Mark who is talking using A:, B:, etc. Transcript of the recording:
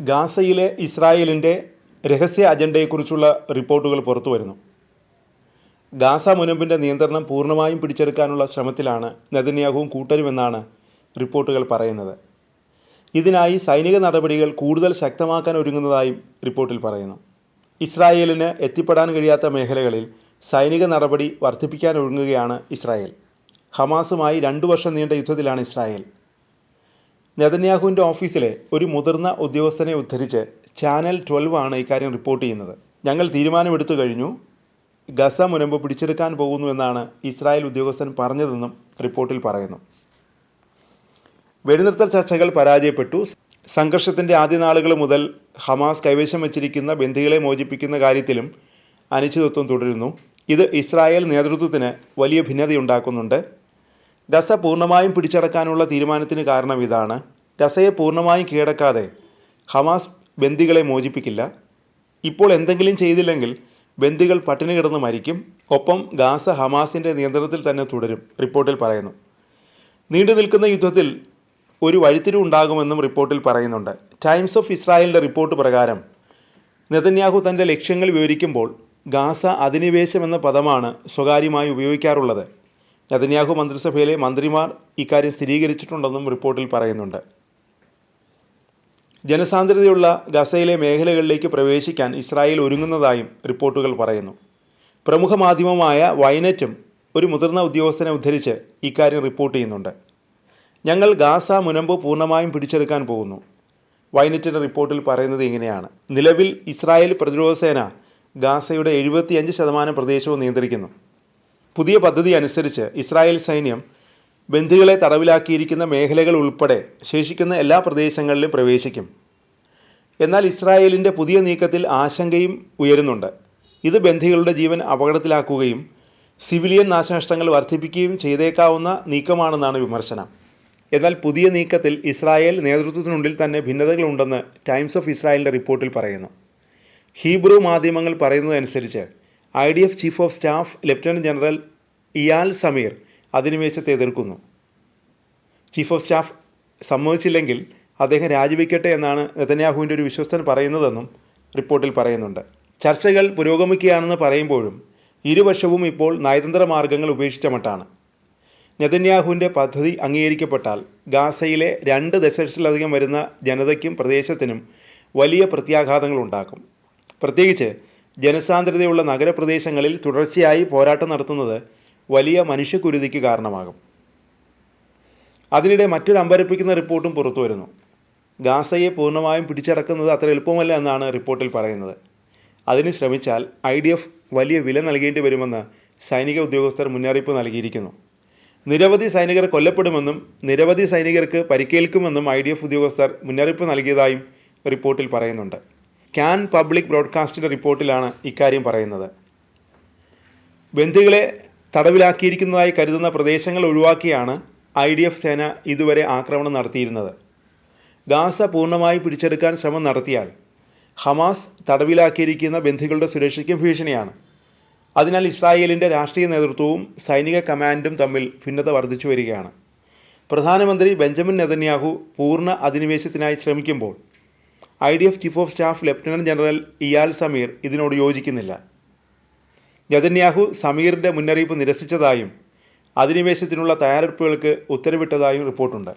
A: ഗാസയിലെ ഇസ്രായേലിൻ്റെ രഹസ്യ അജണ്ടയെക്കുറിച്ചുള്ള റിപ്പോർട്ടുകൾ പുറത്തു വരുന്നു. ഗാസ മുനമ്പിൻ്റെ നിയന്ത്രണം പൂർണ്ണമായും പിടിച്ചെടുക്കാനുള്ള ശ്രമത്തിലാണ് നെതന്യാഹുവും കൂട്ടരുമെന്നാണ് റിപ്പോർട്ടുകൾ പറയുന്നത്. ഇതിനായി സൈനിക നടപടികൾ കൂടുതൽ ശക്തമാക്കാൻ ഒരുങ്ങുന്നതായും റിപ്പോർട്ടിൽ പറയുന്നു. ഇസ്രായേലിന് എത്തിപ്പെടാൻ കഴിയാത്ത മേഖലകളിൽ സൈനിക നടപടി വർദ്ധിപ്പിക്കാൻ ഒരുങ്ങുകയാണ് ഇസ്രായേൽ. ഹമാസുമായി 2 വർഷം നീണ്ട യുദ്ധത്തിലാണ് ഇസ്രായേൽ. നെതന്യാഹുവിൻ്റെ ഓഫീസിലെ ഒരു മുതിർന്ന ഉദ്യോഗസ്ഥനെ ഉദ്ധരിച്ച് ചാനൽ 12 ആണ് ഇക്കാര്യം റിപ്പോർട്ട് ചെയ്യുന്നത്. ഞങ്ങൾ തീരുമാനമെടുത്തു കഴിഞ്ഞു, ഗസ മുനമ്പ് പിടിച്ചെടുക്കാൻ പോകുന്നു എന്നാണ് ഇസ്രായേൽ ഉദ്യോഗസ്ഥൻ പറഞ്ഞതെന്നും റിപ്പോർട്ടിൽ പറയുന്നു. വെടിനിർത്തൽ ചർച്ചകൾ പരാജയപ്പെട്ടു. സംഘർഷത്തിൻ്റെ ആദ്യ നാളുകൾ മുതൽ ഹമാസ് കൈവശം വച്ചിരിക്കുന്ന ബന്ദികളെ മോചിപ്പിക്കുന്ന കാര്യത്തിലും അനിശ്ചിതത്വം തുടരുന്നു. ഇത് ഇസ്രായേൽ നേതൃത്വത്തിന് വലിയ ഭിന്നതയുണ്ടാക്കുന്നുണ്ട്. ഗസ പൂർണ്ണമായും പിടിച്ചടക്കാനുള്ള തീരുമാനത്തിന് കാരണം ഇതാണ്. ഗസയെ പൂർണ്ണമായും കീഴടക്കാതെ ഹമാസ് ബന്ദികളെ മോചിപ്പിക്കില്ല. ഇപ്പോൾ എന്തെങ്കിലും ചെയ്തില്ലെങ്കിൽ ബന്ദികൾ പട്ടിണി കിടന്ന് മരിക്കും. ഒപ്പം ഗാസ ഹമാസിൻ്റെ നിയന്ത്രണത്തിൽ തന്നെ തുടരും, റിപ്പോർട്ടിൽ പറയുന്നു. നീണ്ടു നിൽക്കുന്ന യുദ്ധത്തിൽ ഒരു വഴിത്തിരിവ് ഉണ്ടാകുമെന്നും റിപ്പോർട്ടിൽ പറയുന്നുണ്ട്. ടൈംസ് ഓഫ് ഇസ്രായേലിൻ്റെ റിപ്പോർട്ട് പ്രകാരം നെതന്യാഹു തൻ്റെ ലക്ഷ്യങ്ങൾ വിവരിക്കുമ്പോൾ ഗാസ അധിനിവേശം എന്ന പദമാണ് സ്വകാര്യമായി ഉപയോഗിക്കാറുള്ളത്. നെതന്യാഹു മന്ത്രിസഭയിലെ മന്ത്രിമാർ ഇക്കാര്യം സ്ഥിരീകരിച്ചിട്ടുണ്ടെന്നും റിപ്പോർട്ടിൽ പറയുന്നുണ്ട്. ജനസാന്ദ്രതയുള്ള ഗസയിലെ മേഖലകളിലേക്ക് പ്രവേശിക്കാൻ ഇസ്രായേൽ ഒരുങ്ങുന്നതായും റിപ്പോർട്ടുകൾ പറയുന്നു. പ്രമുഖ മാധ്യമമായ വൈനെറ്റും ഒരു മുതിർന്ന ഉദ്യോഗസ്ഥനെ ഉദ്ധരിച്ച് ഇക്കാര്യം റിപ്പോർട്ട് ചെയ്യുന്നുണ്ട്. ഞങ്ങൾ ഗാസ മുനമ്പ് പൂർണ്ണമായും പിടിച്ചെടുക്കാൻ പോകുന്നു. വൈനെറ്റിൻ്റെ റിപ്പോർട്ടിൽ പറയുന്നത് ഇങ്ങനെയാണ്. നിലവിൽ ഇസ്രായേൽ പ്രതിരോധ സേന ഗാസയുടെ 75% പ്രദേശവും നിയന്ത്രിക്കുന്നു. പുതിയ പദ്ധതി അനുസരിച്ച് ഇസ്രായേൽ സൈന്യം ബന്ദികളെ തടവിലാക്കിയിരിക്കുന്ന മേഖലകൾ ഉൾപ്പെടെ ശേഷിക്കുന്ന എല്ലാ പ്രദേശങ്ങളിലും പ്രവേശിക്കും. എന്നാൽ ഇസ്രായേലിൻ്റെ പുതിയ നീക്കത്തിൽ ആശങ്കയും ഉയരുന്നുണ്ട്. ഇത് ബന്ദികളുടെ ജീവൻ അപകടത്തിലാക്കുകയും സിവിലിയൻ നാശനഷ്ടങ്ങൾ വർദ്ധിപ്പിക്കുകയും ചെയ്തേക്കാവുന്ന നീക്കമാണെന്നാണ് വിമർശനം. എന്നാൽ പുതിയ നീക്കത്തിൽ ഇസ്രായേൽ നേതൃത്വത്തിനുള്ളിൽ തന്നെ ഭിന്നതകളുണ്ടെന്ന് ടൈംസ് ഓഫ് ഇസ്രായേലിൻ്റെ റിപ്പോർട്ടിൽ പറയുന്നു. ഹീബ്രു മാധ്യമങ്ങൾ പറയുന്നതനുസരിച്ച് IDF chief of staff lieutenant general Eyal Zamir അധിനിവേശത്തെ എതിർക്കുന്നു. ചീഫ് ഓഫ് സ്റ്റാഫ് സമ്മതിച്ചില്ലെങ്കിൽ അദ്ദേഹം രാജിവെക്കട്ടെ എന്നാണ് നെതന്യാഹുവിൻ്റെ ഒരു വിശ്വസ്തൻ പറയുന്നതെന്നും റിപ്പോർട്ടിൽ പറയുന്നുണ്ട്. ചർച്ചകൾ പുരോഗമിക്കുകയാണെന്ന് പറയുമ്പോഴും ഇരുപക്ഷവും ഇപ്പോൾ നയതന്ത്ര മാർഗങ്ങൾ ഉപേക്ഷിച്ച മട്ടാണ്. നെതന്യാഹുവിൻ്റെ പദ്ധതി അംഗീകരിക്കപ്പെട്ടാൽ ഗാസയിലെ 2 ദശലക്ഷത്തിലധികം വരുന്ന ജനതയ്ക്കും പ്രദേശത്തിനും വലിയ പ്രത്യാഘാതങ്ങളുണ്ടാക്കും. പ്രത്യേകിച്ച് ജനസാന്ദ്രതയുള്ള നഗരപ്രദേശങ്ങളിൽ തുടർച്ചയായി പോരാട്ടം നടത്തുന്നത് വലിയ മനുഷ്യക്കുരുതിക്ക് കാരണമാകും. അതിനിടെ മറ്റൊരു അമ്പരപ്പിക്കുന്ന റിപ്പോർട്ടും പുറത്തു വരുന്നു. ഗാസയെ പൂർണ്ണമായും പിടിച്ചടക്കുന്നത് അത്ര എളുപ്പമല്ല എന്നാണ് റിപ്പോർട്ടിൽ പറയുന്നത്. അതിന് ശ്രമിച്ചാൽ IDF വലിയ വില നൽകേണ്ടി വരുമെന്ന് സൈനിക ഉദ്യോഗസ്ഥർ മുന്നറിയിപ്പ് നൽകിയിരിക്കുന്നു. നിരവധി സൈനികർ കൊല്ലപ്പെടുമെന്നും നിരവധി സൈനികർക്ക് പരിക്കേൽക്കുമെന്നും IDF ഉദ്യോഗസ്ഥർ മുന്നറിയിപ്പ് നൽകിയതായും റിപ്പോർട്ടിൽ പറയുന്നുണ്ട്. ക്യാൻ പബ്ലിക് ബ്രോഡ്കാസ്റ്റിൻ്റെ റിപ്പോർട്ടിലാണ് ഇക്കാര്യം പറയുന്നത്. ബന്ദികളെ തടവിലാക്കിയിരിക്കുന്നതായി കരുതുന്ന പ്രദേശങ്ങൾ ഒഴിവാക്കിയാണ് IDF സേന ഇതുവരെ ആക്രമണം നടത്തിയിരുന്നത്. ഗാസ പൂർണ്ണമായി പിടിച്ചെടുക്കാൻ ശ്രമം നടത്തിയാൽ ഹമാസ് തടവിലാക്കിയിരിക്കുന്ന ബന്ദികളുടെ സുരക്ഷയ്ക്കും ഭീഷണിയാണ്. അതിനാൽ ഇസ്രായേലിൻ്റെ രാഷ്ട്രീയ നേതൃത്വവും സൈനിക കമാൻഡും തമ്മിൽ ഭിന്നത വർദ്ധിച്ചു വരികയാണ്. പ്രധാനമന്ത്രി ബെഞ്ചമിൻ നെതന്യാഹു പൂർണ്ണ അധിനിവേശത്തിനായി ശ്രമിക്കുമ്പോൾ IDF chief of staff lieutenant general Eyal Zamir ഇതിനോട് യോജിക്കുന്നില്ല. നെതന്യാഹു സമീറിൻ്റെ മുന്നറിയിപ്പ് നിരസിച്ചതായും അധിനിവേശത്തിനുള്ള തയ്യാറെടുപ്പുകൾക്ക് ഉത്തരവിട്ടതായും റിപ്പോർട്ടുണ്ട്.